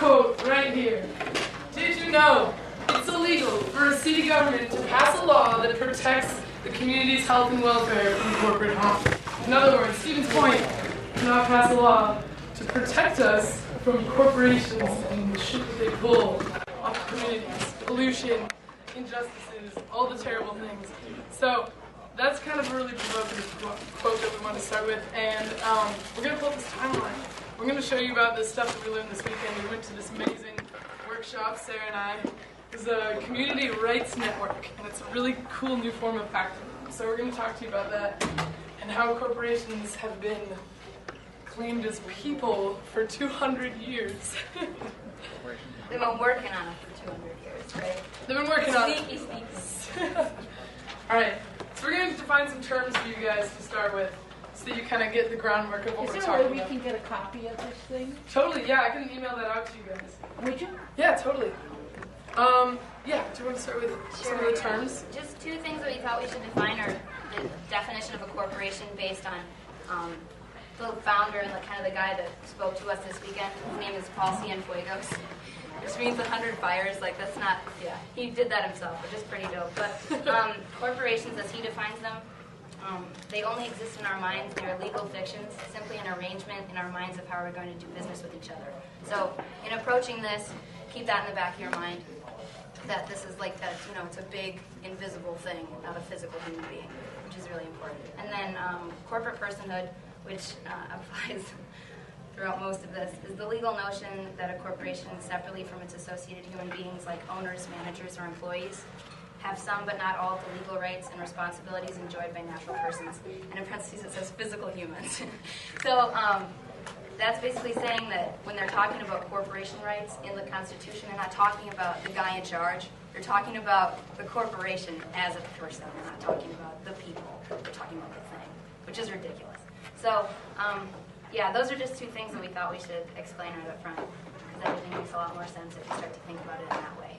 quote right here. Did you know it's illegal for a city government to pass a law that protects the community's health and welfare from corporate harm? In other words, Stephen's point, to not pass a law to protect us from corporations and the shit that they pull on communities, pollution, injustices, all the terrible things. So that's kind of a really provocative quote that we want to start with, and we're going to pull up this timeline. We're going to show you about the stuff that we learned this weekend. We went to this amazing workshop, Sarah and I. It was a community rights network, and it's a really cool new form of activism. So we're going to talk to you about that and how corporations have been claimed as people for 200 years. They've been working on it for 200 years, right? They've been working on it. Sneaky. All right, so we're going to define some terms for you guys to start with, so that you kind of get the groundwork of what we're talking about. Is there a way we can get a copy of this thing? Totally, yeah, I can email that out to you guys. Would you? Yeah, totally. Yeah, do you want to start with some of the terms? Just two things that we thought we should define are the definition of a corporation based on the founder and the guy that spoke to us this weekend. His name is Paul Cienfuegos, which means 100 fires. That's not, yeah, he did that himself, which is pretty dope. But corporations, as he defines them, they only exist in our minds. They're legal fictions, simply an arrangement in our minds of how we're going to do business with each other. So in approaching this, keep that in the back of your mind, that this is it's a big, invisible thing, not a physical human being, which is really important. And then corporate personhood, which applies throughout most of this, is the legal notion that a corporation, separately from its associated human beings like owners, managers, or employees, have some but not all of the legal rights and responsibilities enjoyed by natural persons. And in parentheses it says physical humans. So that's basically saying that when they're talking about corporation rights in the Constitution, they're not talking about the guy in charge. They're talking about the corporation as a person. They're not talking about the people. They're talking about the thing, which is ridiculous. So, yeah, those are just two things that we thought we should explain right up front, because everything makes a lot more sense if you start to think about it in that way.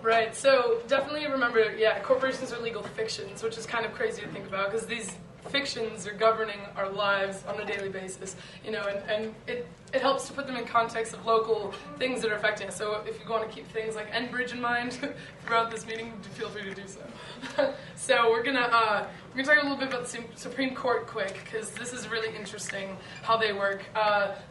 Right, so definitely remember, yeah, corporations are legal fictions, which is kind of crazy to think about, because these fictions are governing our lives on a daily basis, and it helps to put them in context of local things that are affecting us. So if you want to keep things like Enbridge in mind throughout this meeting, feel free to do so. So we're gonna talk a little bit about the Supreme Court quick, because this is really interesting how they work.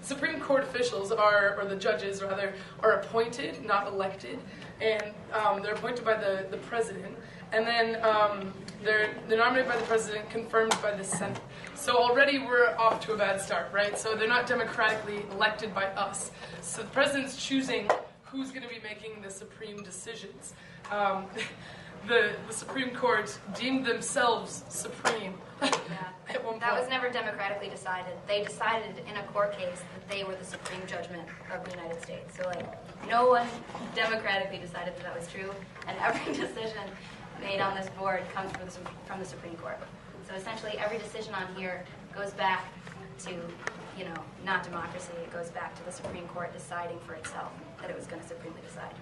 Supreme Court officials or the judges rather, are appointed, not elected, and they're appointed by the president. And then they're nominated by the president, confirmed by the Senate. So already we're off to a bad start, right? So they're not democratically elected by us. So the president's choosing who's going to be making the supreme decisions. The Supreme Court deemed themselves supreme. Yeah. At one point. That was never democratically decided. They decided in a court case that they were the supreme judgment of the United States. So no one democratically decided that was true, and every decision made on this board comes from the Supreme Court. So essentially every decision on here goes back to, not democracy. It goes back to the Supreme Court deciding for itself that it was going to supremely decide.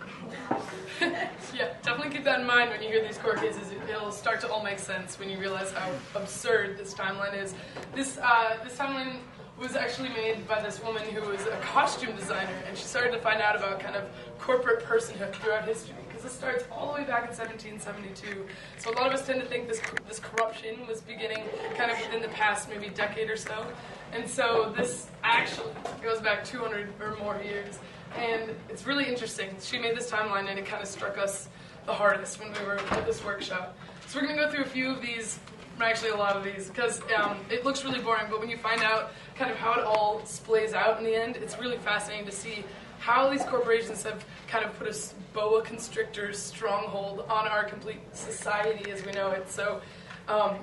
Yeah, definitely keep that in mind when you hear these court cases. It'll start to all make sense when you realize how absurd this timeline is. This timeline was actually made by this woman who was a costume designer, and she started to find out about kind of corporate personhood throughout history, because this starts all the way back in 1772. So a lot of us tend to think this corruption was beginning kind of within the past maybe decade or so, and so this actually goes back 200 or more years, and it's really interesting. She made this timeline, and it kind of struck us the hardest when we were at this workshop. So we're going to go through a few of these, actually a lot of these, because it looks really boring, but when you find out kind of how it all splays out in the end, it's really fascinating to see how these corporations have kind of put a boa constrictor stronghold on our complete society as we know it. So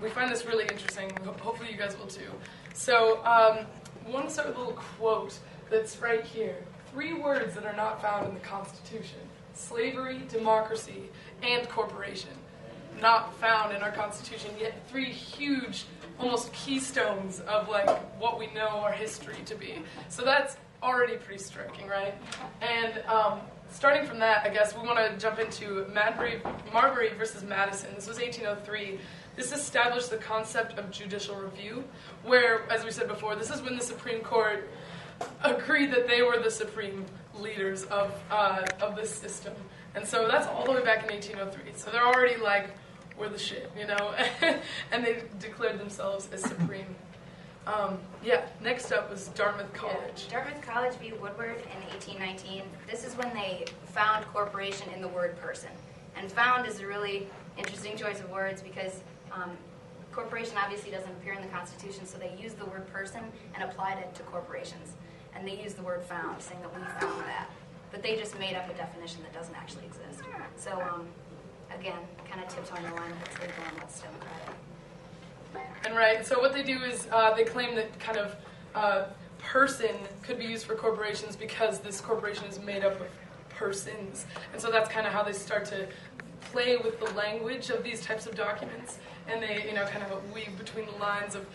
we find this really interesting. Hopefully you guys will too. So we want to start with a little quote that's right here. 3 words that are not found in the Constitution: slavery, democracy, and corporation. Not found in our Constitution, yet 3 huge, almost keystones of what we know our history to be. So that's already pretty striking, right? And starting from that, I guess we want to jump into Marbury versus Madison. This was 1803. This established the concept of judicial review, where, as we said before, this is when the Supreme Court agreed that they were the supreme leaders of this system. And so that's all the way back in 1803. So they're already like, we're the shit, you know? And they declared themselves as supreme. Yeah, next up was Dartmouth College. Yeah. Dartmouth College v. Woodward in 1819. This is when they found corporation in the word person. And found is a really interesting choice of words because corporation obviously doesn't appear in the Constitution, so they used the word person and applied it to corporations. And they used the word found, saying that we found that. But they just made up a definition that doesn't actually exist. So, again, kind of tiptoeing the line that's legal and what's democratic. And right, so what they do is they claim that kind of person could be used for corporations because this corporation is made up of persons. And so that's kind of how they start to play with the language of these types of documents. And they, you know, kind of weave between the lines of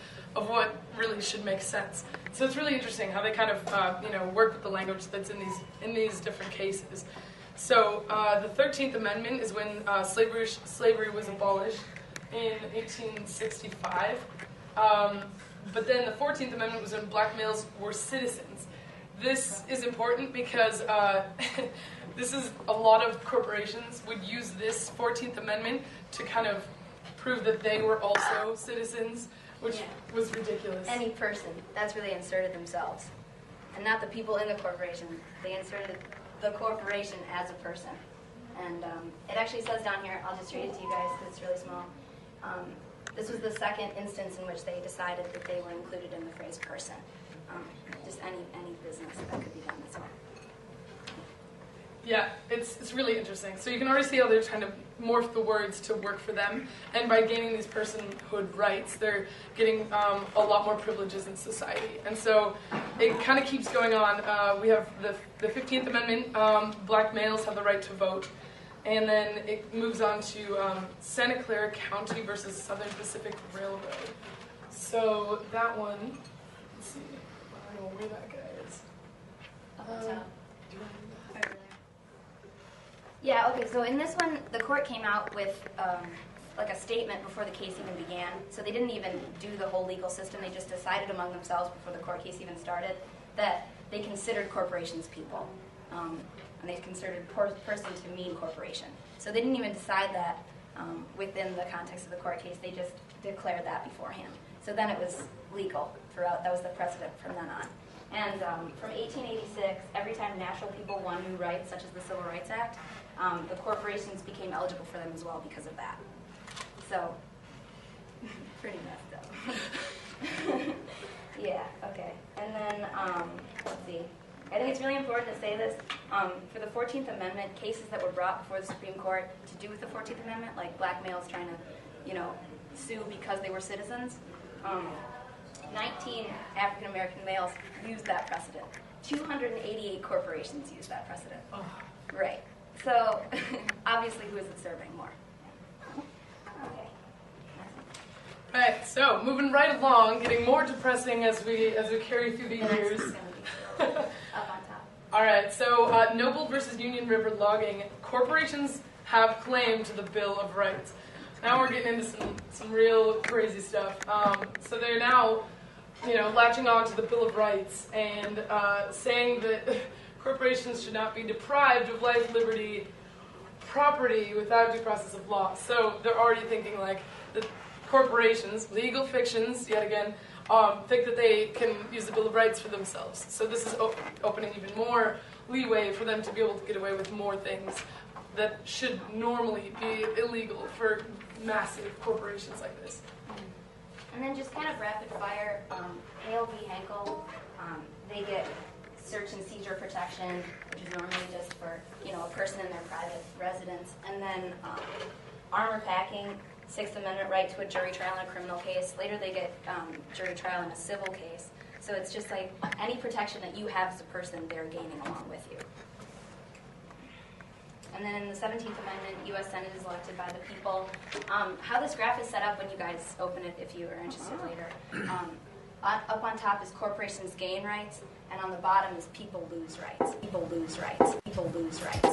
what really should make sense. So it's really interesting how they kind of, you know, work with the language that's in these different cases. So the 13th Amendment is when slavery was abolished in 1865. But then the 14th Amendment was when black males were citizens. This is important because this is a lot of corporations would use this 14th Amendment to kind of prove that they were also citizens, which was ridiculous. Any person, that's where they inserted themselves. And not the people in the corporation. They inserted the corporation as a person. And it actually says down here, I'll just read it to you guys because it's really small. This was the second instance in which they decided that they were included in the phrase person. Just any business that could be done this way. Yeah, it's really interesting. So you can already see how they're trying to morph the words to work for them. And by gaining these personhood rights, they're getting a lot more privileges in society. And so it kind of keeps going on. We have the 15th Amendment, black males have the right to vote. And then it moves on to Santa Clara County versus Southern Pacific Railroad. So that one, let's see, I don't know where that guy is. Yeah, okay, so in this one, the court came out with like a statement before the case even began. So they didn't even do the whole legal system. They just decided among themselves before the court case even started that they considered corporations people. And they considered person to mean corporation. So they didn't even decide that within the context of the court case. They just declared that beforehand. So then it was legal throughout. That was the precedent from then on. And from 1886, every time national people won new rights, such as the Civil Rights Act, the corporations became eligible for them as well because of that. So, pretty messed up. Yeah, okay. And then, let's see. I think it's really important to say this. For the 14th Amendment, cases that were brought before the Supreme Court to do with the 14th Amendment, like black males trying to, you know, sue because they were citizens, 19 African American males used that precedent. 288 corporations used that precedent. Oh. Right. So, obviously, who is it serving more? Okay. All right, so moving right along, getting more depressing as we carry through the years. Up on top. All right, so Noble versus Union River Logging. Corporations have claim to the Bill of Rights. Now we're getting into some real crazy stuff. So they're now, you know, latching on to the Bill of Rights and saying that corporations should not be deprived of life, liberty, property without due process of law. So they're already thinking like the corporations, legal fictions, yet again, think that they can use the Bill of Rights for themselves. So this is opening even more leeway for them to be able to get away with more things that should normally be illegal for massive corporations like this. And then just kind of rapid fire, Hale v. Henkel, they get search and seizure protection, which is normally just for, you know, a person in their private residence. And then armor packing, Sixth Amendment right to a jury trial in a criminal case. Later they get jury trial in a civil case. So it's just like any protection that you have as a person, they're gaining along with you. And then in the 17th Amendment, U.S. Senate is elected by the people. How this graph is set up when you guys open it, if you are interested later, up on top is corporations gain rights, and on the bottom is people lose rights. People lose rights. People lose rights.